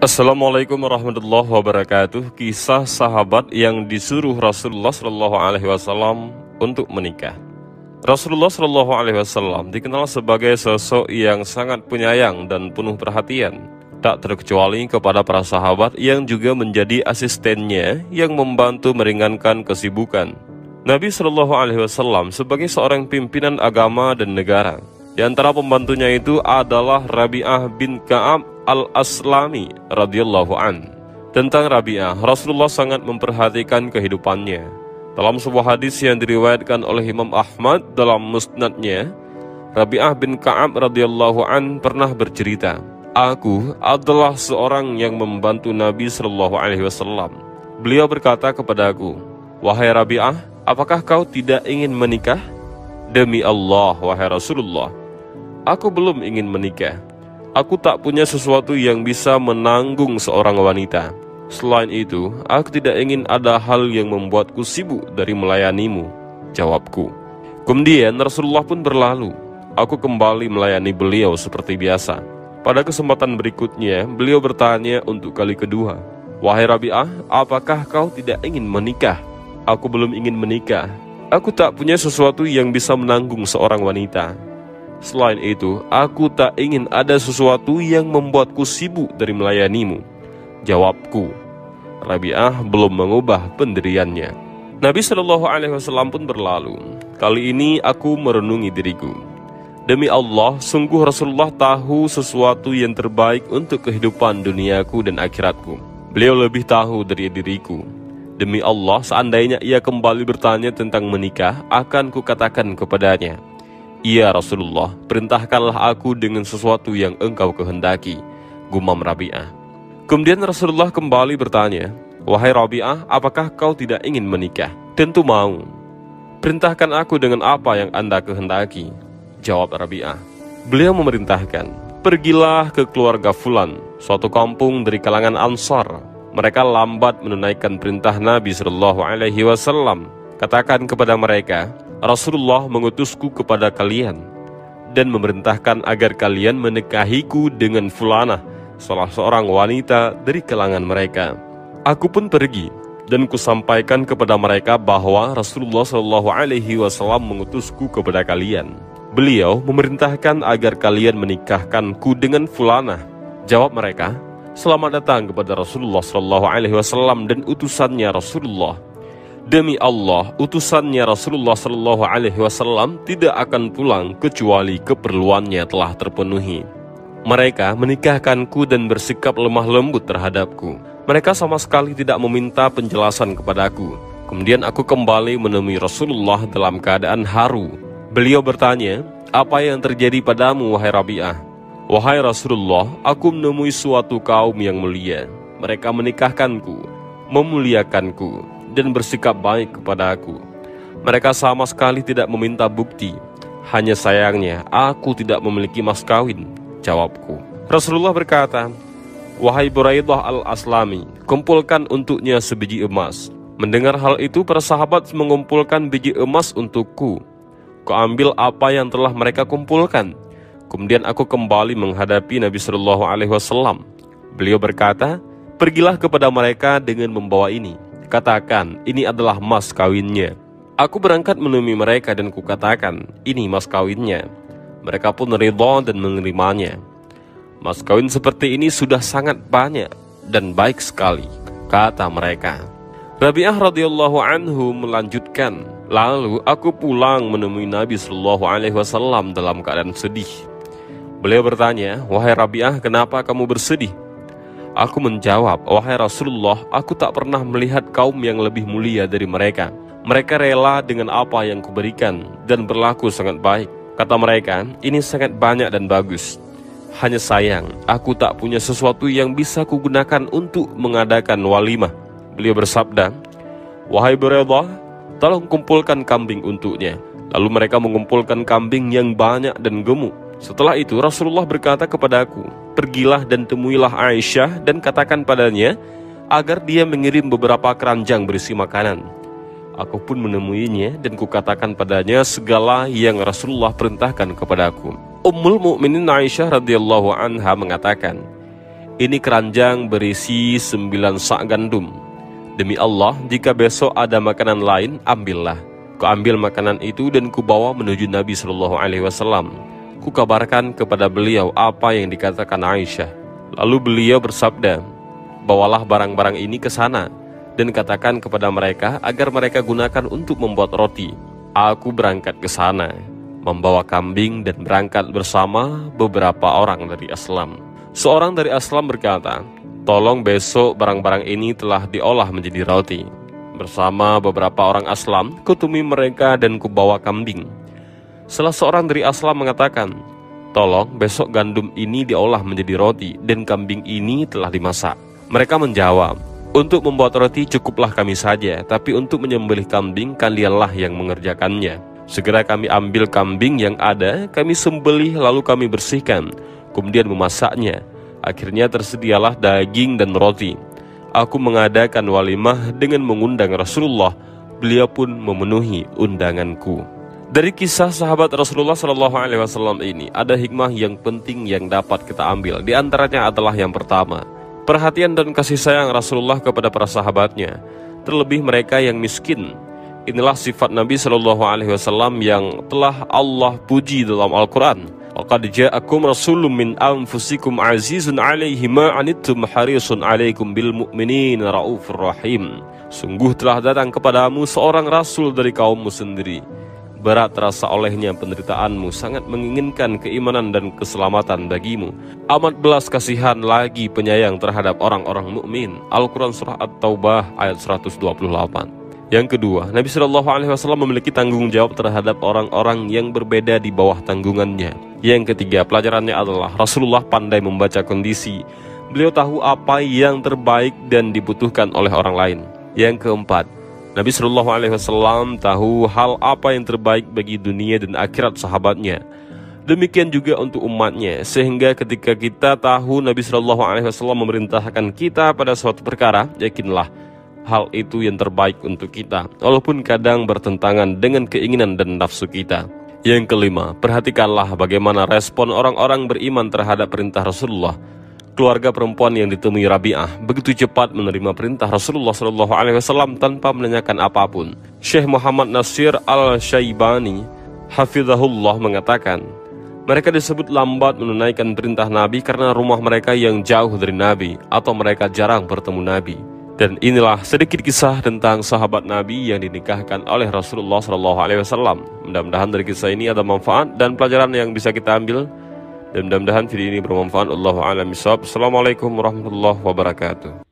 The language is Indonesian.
Assalamualaikum warahmatullahi wabarakatuh. Kisah sahabat yang disuruh Rasulullah Shallallahu Alaihi Wasallam untuk menikah. Rasulullah Shallallahu Alaihi Wasallam dikenal sebagai sosok yang sangat penyayang dan penuh perhatian, tak terkecuali kepada para sahabat yang juga menjadi asistennya yang membantu meringankan kesibukan. Nabi Shallallahu Alaihi Wasallam sebagai seorang pimpinan agama dan negara. Di antara pembantunya itu adalah Rabi'ah bin Ka'ab al-Aslami radhiyallahu an. Tentang Rabi'ah, Rasulullah sangat memperhatikan kehidupannya. Dalam sebuah hadis yang diriwayatkan oleh Imam Ahmad dalam musnadnya, Rabi'ah bin Ka'ab radhiyallahu an pernah bercerita, "Aku adalah seorang yang membantu Nabi Shallallahu Alaihi Wasallam. Beliau berkata kepadaku, 'Wahai Rabi'ah, apakah kau tidak ingin menikah?' 'Demi Allah, wahai Rasulullah, aku belum ingin menikah. Aku tak punya sesuatu yang bisa menanggung seorang wanita. Selain itu, aku tidak ingin ada hal yang membuatku sibuk dari melayanimu,' jawabku. Kemudian Rasulullah pun berlalu. Aku kembali melayani beliau seperti biasa. Pada kesempatan berikutnya, beliau bertanya untuk kali kedua, 'Wahai Rabi'ah, apakah kau tidak ingin menikah?' 'Aku belum ingin menikah. Aku tak punya sesuatu yang bisa menanggung seorang wanita. Selain itu, aku tak ingin ada sesuatu yang membuatku sibuk dari melayanimu,' jawabku. Rabi'ah belum mengubah pendiriannya. Nabi Shallallahu Alaihi Wasallam pun berlalu. Kali ini aku merenungi diriku. Demi Allah, sungguh Rasulullah tahu sesuatu yang terbaik untuk kehidupan duniaku dan akhiratku. Beliau lebih tahu dari diriku. Demi Allah, seandainya ia kembali bertanya tentang menikah, akan kukatakan kepadanya, 'Iya Rasulullah, perintahkanlah aku dengan sesuatu yang engkau kehendaki,' gumam Rabi'ah. Kemudian Rasulullah kembali bertanya, 'Wahai Rabi'ah, apakah kau tidak ingin menikah?' 'Tentu mau.' 'Perintahkan aku dengan apa yang Anda kehendaki,' jawab Rabi'ah. Beliau memerintahkan, 'Pergilah ke keluarga Fulan, suatu kampung dari kalangan Ansar. Mereka lambat menunaikan perintah Nabi Shallallahu Alaihi Wasallam. Katakan kepada mereka, Rasulullah mengutusku kepada kalian dan memerintahkan agar kalian menikahiku dengan Fulanah, salah seorang wanita dari kalangan mereka.' Aku pun pergi dan kusampaikan kepada mereka bahwa Rasulullah Shallallahu Alaihi Wasallam mengutusku kepada kalian. Beliau memerintahkan agar kalian menikahkanku dengan Fulanah. Jawab mereka, 'Selamat datang kepada Rasulullah Shallallahu Alaihi Wasallam dan utusannya Rasulullah. Demi Allah, utusannya Rasulullah Shallallahu Alaihi Wasallam tidak akan pulang kecuali keperluannya telah terpenuhi.' Mereka menikahkanku dan bersikap lemah lembut terhadapku. Mereka sama sekali tidak meminta penjelasan kepadaku. Kemudian aku kembali menemui Rasulullah dalam keadaan haru. Beliau bertanya, 'Apa yang terjadi padamu, wahai Rabi'ah?' 'Wahai Rasulullah, aku menemui suatu kaum yang mulia. Mereka menikahkanku, memuliakanku, dan bersikap baik kepada aku. Mereka sama sekali tidak meminta bukti. Hanya sayangnya, aku tidak memiliki mas kawin,' jawabku. Rasulullah berkata, 'Wahai Buraidah al-Aslami, kumpulkan untuknya sebiji emas.' Mendengar hal itu, para sahabat mengumpulkan biji emas untukku. Kuambil apa yang telah mereka kumpulkan. Kemudian aku kembali menghadapi Nabi Shallallahu Alaihi Wasallam. Beliau berkata, 'Pergilah kepada mereka dengan membawa ini. Katakan, ini adalah mas kawinnya.' Aku berangkat menemui mereka dan kukatakan, 'Ini mas kawinnya.' Mereka pun ridha dan menerimanya. 'Mas kawin seperti ini sudah sangat banyak dan baik sekali,' kata mereka. Rabi'ah radhiyallahu anhu melanjutkan, 'Lalu aku pulang menemui Nabi Shallallahu Alaihi Wasallam dalam keadaan sedih. Beliau bertanya, 'Wahai Rabi'ah, kenapa kamu bersedih?' Aku menjawab, 'Wahai Rasulullah, aku tak pernah melihat kaum yang lebih mulia dari mereka. Mereka rela dengan apa yang kuberikan dan berlaku sangat baik. Kata mereka, ini sangat banyak dan bagus. Hanya sayang, aku tak punya sesuatu yang bisa kugunakan untuk mengadakan walimah.' Beliau bersabda, 'Wahai Buraidah, tolong kumpulkan kambing untuknya.' Lalu mereka mengumpulkan kambing yang banyak dan gemuk. Setelah itu Rasulullah berkata kepadaku, 'Pergilah dan temuilah Aisyah dan katakan padanya agar dia mengirim beberapa keranjang berisi makanan.' Aku pun menemuinya dan kukatakan padanya segala yang Rasulullah perintahkan kepadaku. Ummul Mukminin Aisyah radhiyallahu anha mengatakan, Ini keranjang berisi 9 sak gandum. Demi Allah, jika besok ada makanan lain, ambillah. Kuambil makanan itu dan kubawa menuju Nabi Shallallahu Alaihi Wasallam. Kukabarkan kepada beliau apa yang dikatakan Aisyah. Lalu beliau bersabda, bawalah barang-barang ini ke sana dan katakan kepada mereka agar mereka gunakan untuk membuat roti. Aku berangkat ke sana, membawa kambing dan berangkat bersama beberapa orang dari Aslam. Seorang dari Aslam berkata, tolong besok barang-barang ini telah diolah menjadi roti. Bersama beberapa orang Aslam, kutemui mereka dan kubawa kambing. Salah seorang dari Aslam mengatakan, tolong besok gandum ini diolah menjadi roti dan kambing ini telah dimasak. Mereka menjawab, untuk membuat roti cukuplah kami saja, tapi untuk menyembelih kambing kalianlah yang mengerjakannya. Segera kami ambil kambing yang ada, kami sembelih lalu kami bersihkan, kemudian memasaknya. Akhirnya tersedialah daging dan roti. Aku mengadakan walimah dengan mengundang Rasulullah. Beliau pun memenuhi undanganku. Dari kisah sahabat Rasulullah SAW ini, ada hikmah yang penting yang dapat kita ambil. Di antaranya adalah yang pertama, perhatian dan kasih sayang Rasulullah kepada para sahabatnya, terlebih mereka yang miskin. Inilah sifat Nabi SAW yang telah Allah puji dalam Al-Quran. Laqad ja'akum rasulun min anfusikum azizun 'alaihi ma 'anittum harisun 'alaikum bil mu'minina raufur rahim. Sungguh telah datang kepadamu seorang rasul dari kaummu sendiri. Berat terasa olehnya penderitaanmu, sangat menginginkan keimanan dan keselamatan bagimu. Amat belas kasihan lagi penyayang terhadap orang-orang mukmin. Al-Quran Surah At-Taubah ayat 128. Yang kedua, Nabi Shallallahu Alaihi Wasallam memiliki tanggung jawab terhadap orang-orang yang berbeda di bawah tanggungannya. Yang ketiga, pelajarannya adalah Rasulullah pandai membaca kondisi. Beliau tahu apa yang terbaik dan dibutuhkan oleh orang lain. Yang keempat, Nabi Shallallahu Alaihi Wasallam tahu hal apa yang terbaik bagi dunia dan akhirat sahabatnya. Demikian juga untuk umatnya, sehingga ketika kita tahu Nabi Shallallahu Alaihi Wasallam memerintahkan kita pada suatu perkara, yakinlah hal itu yang terbaik untuk kita, walaupun kadang bertentangan dengan keinginan dan nafsu kita. Yang kelima, perhatikanlah bagaimana respon orang-orang beriman terhadap perintah Rasulullah. Keluarga perempuan yang ditemui Rabi'ah begitu cepat menerima perintah Rasulullah SAW tanpa menanyakan apapun. Syekh Muhammad Nasir Al-Syaibani hafizahullah mengatakan, mereka disebut lambat menunaikan perintah Nabi karena rumah mereka yang jauh dari Nabi atau mereka jarang bertemu Nabi. Dan inilah sedikit kisah tentang sahabat Nabi yang dinikahkan oleh Rasulullah SAW. Mudah-mudahan dari kisah ini ada manfaat dan pelajaran yang bisa kita ambil. Dan mudah-mudahan video ini bermanfaat. Allahu a'lam bishawab. Assalamualaikum warahmatullahi wabarakatuh.